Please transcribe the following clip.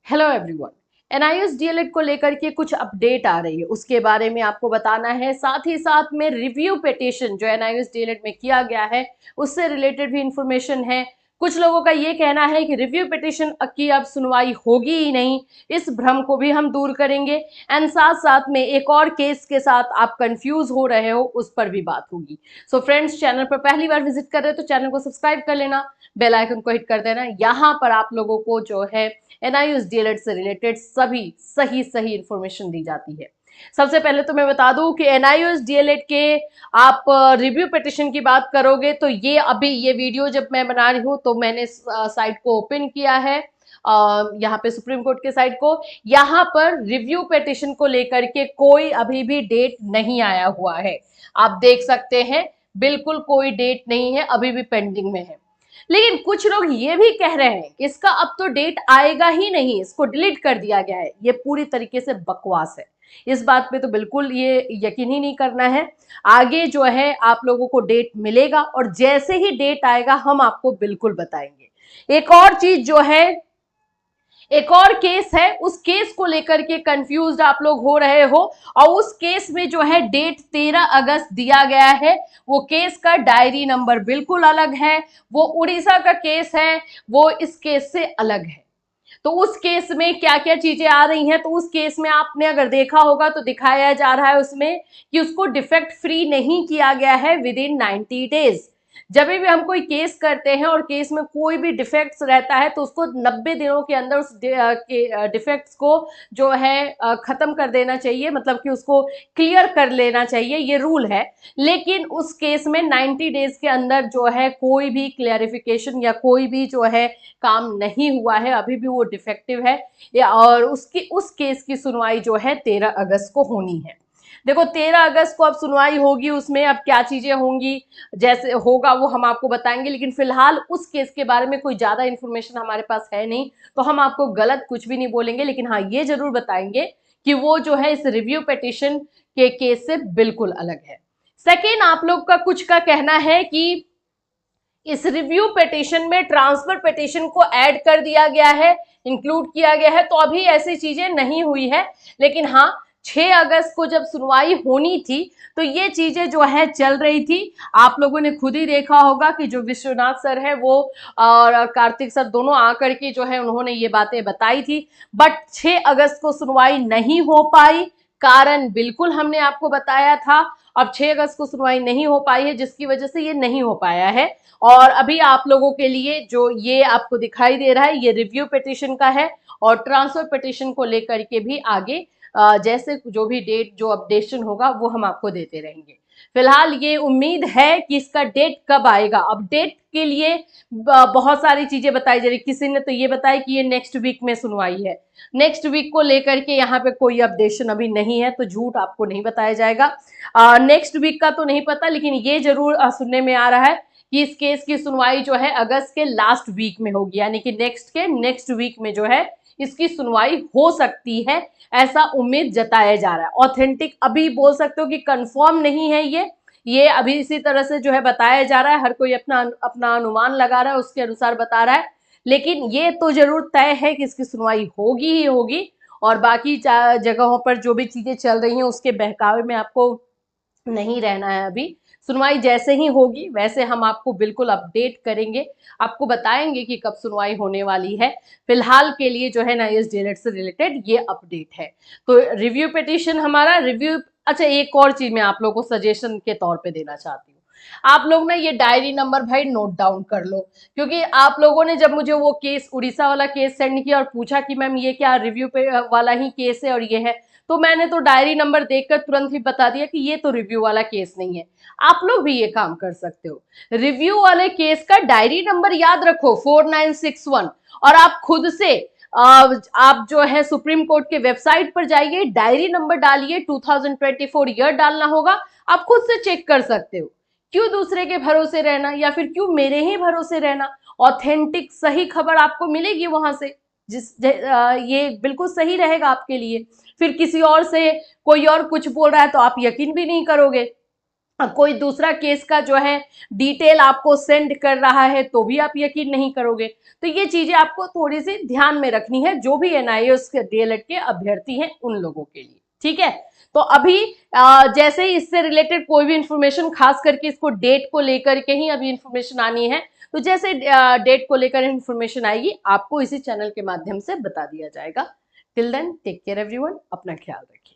Hello everyone. NIS DElEd को लेकर के कुछ अपडेट आ रही है, उसके बारे में आपको बताना है। साथ ही साथ में रिव्यू पिटीशन जो एनआईएस डीएलएड में किया गया है उससे रिलेटेड भी इंफॉर्मेशन है। कुछ लोगों का ये कहना है कि रिव्यू पिटीशन की अब सुनवाई होगी ही नहीं, इस भ्रम को भी हम दूर करेंगे। एंड साथ साथ में एक और केस के साथ आप कंफ्यूज हो रहे हो उस पर भी बात होगी। सो फ्रेंड्स, चैनल पर पहली बार विजिट कर रहे हो तो चैनल को सब्सक्राइब कर लेना, बेल आइकन को हिट कर देना। यहाँ पर आप लोगों को जो है एनआईएस डीएलएड से रिलेटेड सभी सही सही इंफॉर्मेशन दी जाती है। सबसे पहले तो मैं बता दूं कि एनआईएस डीएलएड के आप रिव्यू पिटीशन की बात करोगे तो ये अभी ये वीडियो जब मैं बना रही हूं तो मैंने साइट को ओपन किया है, यहाँ पे सुप्रीम कोर्ट के साइट को। यहाँ पर रिव्यू पिटीशन को लेकर के कोई अभी भी डेट नहीं आया हुआ है, आप देख सकते हैं। बिल्कुल कोई डेट नहीं है, अभी भी पेंडिंग में है। लेकिन कुछ लोग ये भी कह रहे हैं कि इसका अब तो डेट आएगा ही नहीं, इसको डिलीट कर दिया गया है। ये पूरी तरीके से बकवास है, इस बात पे तो बिल्कुल ये यकीन ही नहीं करना है। आगे जो है आप लोगों को डेट मिलेगा और जैसे ही डेट आएगा हम आपको बिल्कुल बताएंगे। एक और चीज जो है, एक और केस है, उस केस को लेकर के कंफ्यूज्ड आप लोग हो रहे हो और उस केस में जो है डेट 13 अगस्त दिया गया है। वो केस का डायरी नंबर बिल्कुल अलग है, वो उड़ीसा का केस है, वो इस केस से अलग है। तो उस केस में क्या क्या चीजें आ रही हैं, तो उस केस में आपने अगर देखा होगा तो दिखाया जा रहा है उसमें कि उसको डिफेक्ट फ्री नहीं किया गया है विद इन 90 डेज। जब भी हम कोई केस करते हैं और केस में कोई भी डिफेक्ट्स रहता है तो उसको 90 दिनों के अंदर उस डिफेक्ट्स को जो है खत्म कर देना चाहिए, मतलब कि उसको क्लियर कर लेना चाहिए, ये रूल है। लेकिन उस केस में 90 डेज के अंदर जो है कोई भी क्लैरिफिकेशन या कोई भी जो है काम नहीं हुआ है, अभी भी वो डिफेक्टिव है। और उसकी उस केस की सुनवाई जो है 13 अगस्त को होनी है। देखो 13 अगस्त को अब सुनवाई होगी, उसमें अब क्या चीजें होंगी जैसे होगा वो हम आपको बताएंगे। लेकिन फिलहाल उस केस के बारे में कोई ज्यादा इंफॉर्मेशन हमारे पास है नहीं, तो हम आपको गलत कुछ भी नहीं बोलेंगे। लेकिन हाँ, ये जरूर बताएंगे कि वो जो है इस रिव्यू पिटीशन के केस से बिल्कुल अलग है। सेकेंड, आप लोग का कुछ का कहना है कि इस रिव्यू पिटीशन में ट्रांसफर पिटीशन को ऐड कर दिया गया है, इंक्लूड किया गया है। तो अभी ऐसी चीजें नहीं हुई है, लेकिन हाँ 6 अगस्त को जब सुनवाई होनी थी तो ये चीजें जो है चल रही थी। आप लोगों ने खुद ही देखा होगा कि जो विश्वनाथ सर है वो और कार्तिक सर दोनों आकर के जो है उन्होंने ये बातें बताई थी। बट 6 अगस्त को सुनवाई नहीं हो पाई, कारण बिल्कुल हमने आपको बताया था। अब 6 अगस्त को सुनवाई नहीं हो पाई है, जिसकी वजह से ये नहीं हो पाया है। और अभी आप लोगों के लिए जो ये आपको दिखाई दे रहा है ये रिव्यू पिटीशन का है, और ट्रांसफर पिटीशन को लेकर के भी आगे जैसे जो भी डेट जो अपडेशन होगा वो हम आपको देते रहेंगे। फिलहाल ये उम्मीद है कि इसका डेट कब आएगा। अब डेट के लिए बहुत सारी चीजें बताई जा रही, किसी ने तो ये बताया कि ये नेक्स्ट वीक में सुनवाई है। नेक्स्ट वीक को लेकर के यहाँ पे कोई अपडेशन अभी नहीं है, तो झूठ आपको नहीं बताया जाएगा। नेक्स्ट वीक का तो नहीं पता, लेकिन ये जरूर सुनने में आ रहा है कि इस केस की सुनवाई जो है अगस्त के लास्ट वीक में होगी, यानी कि नेक्स्ट वीक में जो है इसकी सुनवाई हो सकती है, ऐसा उम्मीद जताया जा रहा है। ऑथेंटिक अभी बोल सकते हो कि कंफर्म नहीं है ये अभी इसी तरह से जो है बताया जा रहा है, हर कोई अपना अपना अनुमान लगा रहा है, उसके अनुसार बता रहा है। लेकिन ये तो जरूर तय है कि इसकी सुनवाई होगी ही होगी। और बाकी जगहों पर जो भी चीजें चल रही हैं उसके बहकावे में आपको नहीं रहना है। अभी सुनवाई जैसे ही होगी वैसे हम आपको बिल्कुल अपडेट करेंगे, आपको बताएंगे कि कब सुनवाई होने वाली है। फिलहाल के लिए जो है ना इस डीएलएड से रिलेटेड ये अपडेट है। तो रिव्यू पिटीशन हमारा रिव्यू। अच्छा, एक और चीज मैं आप लोगों को सजेशन के तौर पे देना चाहती हूँ, आप लोग ना ये डायरी नंबर भाई नोट डाउन कर लो। क्योंकि आप लोगों ने जब मुझे वो केस उड़ीसा वाला केस सेंड किया और पूछा कि मैम ये क्या रिव्यू पे वाला ही केस है और ये है, तो मैंने तो डायरी नंबर देखकर तुरंत ही बता दिया कि ये तो रिव्यू वाला केस नहीं है। आप लोग भी ये काम कर सकते हो, रिव्यू वाले केस का डायरी नंबर याद रखो 4961, और आप खुद से आप जो है सुप्रीम कोर्ट के वेबसाइट पर जाइए, डायरी नंबर डालिए, 2024 ईयर डालना होगा, आप खुद से चेक कर सकते हो। क्यों दूसरे के भरोसे रहना, या फिर क्यों मेरे ही भरोसे रहना। ऑथेंटिक सही खबर आपको मिलेगी वहां से, ये बिल्कुल सही रहेगा आपके लिए। फिर किसी और से कोई और कुछ बोल रहा है तो आप यकीन भी नहीं करोगे। कोई दूसरा केस का जो है डिटेल आपको सेंड कर रहा है तो भी आप यकीन नहीं करोगे। तो ये चीजें आपको थोड़ी सी ध्यान में रखनी है, जो भी एनआईओएस के डीएलएड के अभ्यर्थी हैं उन लोगों के लिए, ठीक है। तो अभी जैसे ही इससे रिलेटेड कोई भी इंफॉर्मेशन, खास करके इसको डेट को लेकर के ही अभी इंफॉर्मेशन आनी है, तो जैसे डेट को लेकर इंफॉर्मेशन आएगी आपको इसी चैनल के माध्यम से बता दिया जाएगा। Till then take care everyone, अपना ख्याल रखिए।